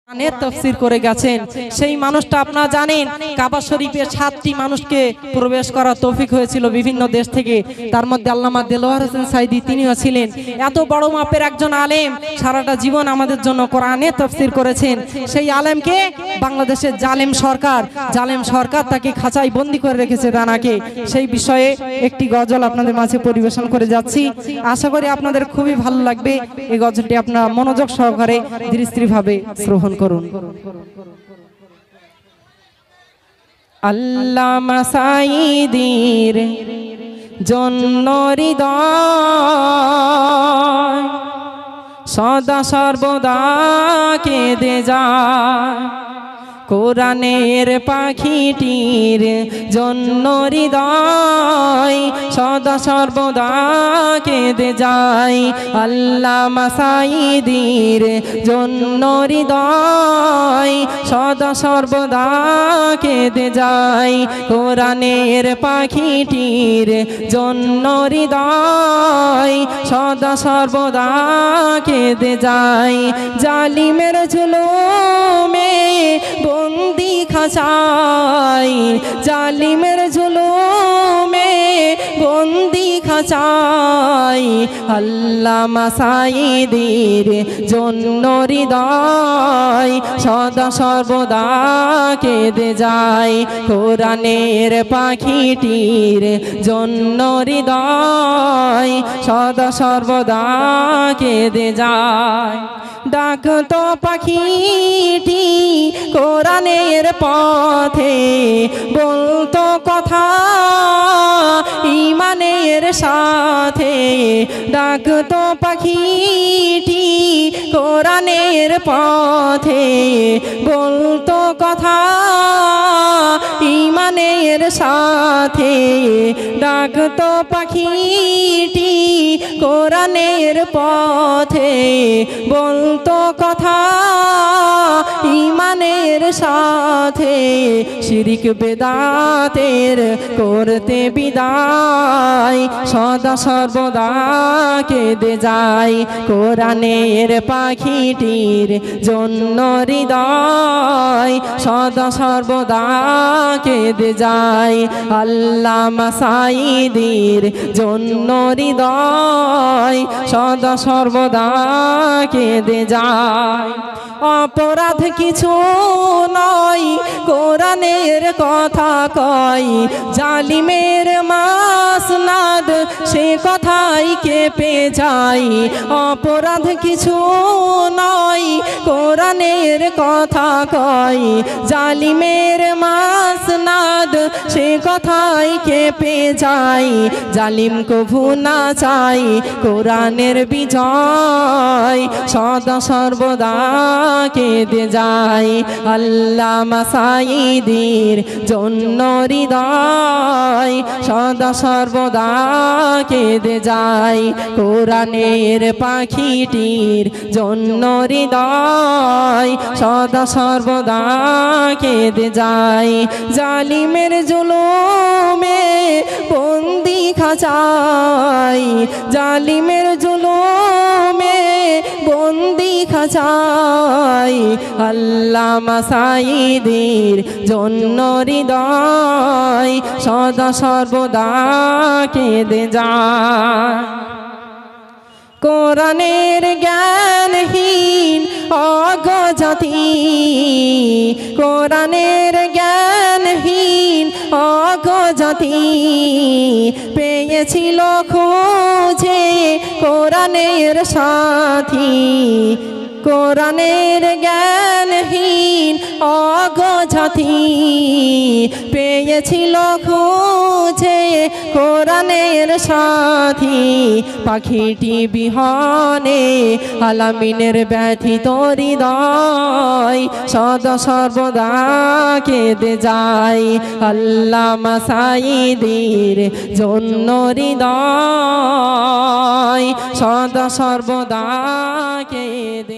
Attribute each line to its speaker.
Speaker 1: তফসির করে গেছেন সেই মানুষটা আপনারা জানেন কাবা শরীফে 7টি মানুষকে প্রবেশ করার তৌফিক হয়েছিল বিভিন্ন দেশ থেকে। তার মধ্যে আল্লামা দেলোয়ার হোসেন সাইদি তিনিও ছিলেন। এত বড় মাপের একজন আলেম, সারাটা জীবন আমাদের জন্য কোরআনে তফসির করেছেন। সেই আলেমকে বাংলাদেশের জালেম সরকার তাকে খাঁচায় বন্দি করে রেখেছে রানাকে। সেই বিষয়ে একটি গজল আপনাদের মাঝে পরিবেশন করে যাচ্ছি। আশা করি আপনাদের খুবই ভালো লাগবে। এই গজলটি আপনারা মনোযোগ সহকারে ধীরস্থিরভাবে শ্রবণ করুন। আল্লামা সাইদির জন্য হৃদয় সদা সর্বদা কেঁদে যায়, কোরআনের পাখিটির জন্য হৃদয় সদা সর্বদা কেঁদে যায়। আল্লামা সাইদির জন্য হৃদয় সদা সর্বদা কেঁদে যায়, কোরআনের পাখিটির জন্য হৃদয় সদা সর্বদা কেঁদে যায়। জালিমের জুলুমে বন্দি খাঁচায়, জালিমের জুলুমে বন্দি খাঁচায়, আল্লামা সাইদির জন্য হৃদয় সদা সর্বদা কেঁদে যায়, কোরআনের পাখিটির জন্য হৃদয় সদা সর্বদা কেঁদে যায়। ডাকতো পাখিটি কোরআনের পথে, বলতো কথা ঈমানের সাথে, ডাকতো পাখিটি কোরআনের পথে, বলতো কথা ঈমানের সাথে, ডাকতো পাখিটি কোরআনের পথে, বলতো কথা ঈমানের সাথে, শিরিক বেদাতের করতে বিদায় সদা সর্বদা কেঁদে যায়, কোরআনের পাখিটির জন্য হৃদয় সদা সর্বদা কেঁদে যায়। আল্লামা সাইদির জন্য হৃদয় সদা সর্বদা কেঁদে যায়। অপরাধ কিছু নয় কোরআনের কথা কয়, জালিমের মাসনাদ সে কথাই কেঁপে যায়। অপরাধ কিছু নয় কোরআনের কথা কয়, জালিমের মাসনাদ সে কথাই কেঁপে যায়। জালিম কভু না চাই কোরআনের বিজয় সদা সর্বদা কেঁদে যায়। আল্লামা সাইদির জন্য হৃদয় সদা সর্বদা কেঁদে যায়, কোরআনের পাখিটির জন্য হৃদয় সদা সর্বদা কেঁদে যায়। জালিমের জুলুমে বন্দি খাঁচায়, জালিমের জুলুমে বন্দি খাঁচায়, আল্লামা সাইদির জন্য হৃদয় সদা সর্বদা কেঁদে যায়। কোরআনের জ্ঞানহীন অগজাতি, কোরআনের জ্ঞানহীন অগজাতি, পেয়েছিল খুঁজে কোরআনের সাথী, কোরআনের জ্ঞানহীন অগজাতি, পেয়েছিল খুঁজে কোরআনের সাথী, পাখিটি বিহনে আলামিনের ব্যথিত হৃদয় সদা সর্বদা কেঁদে যায়। আল্লামা সাইদির জন্য হৃদয় সদা সর্বদা কেঁদে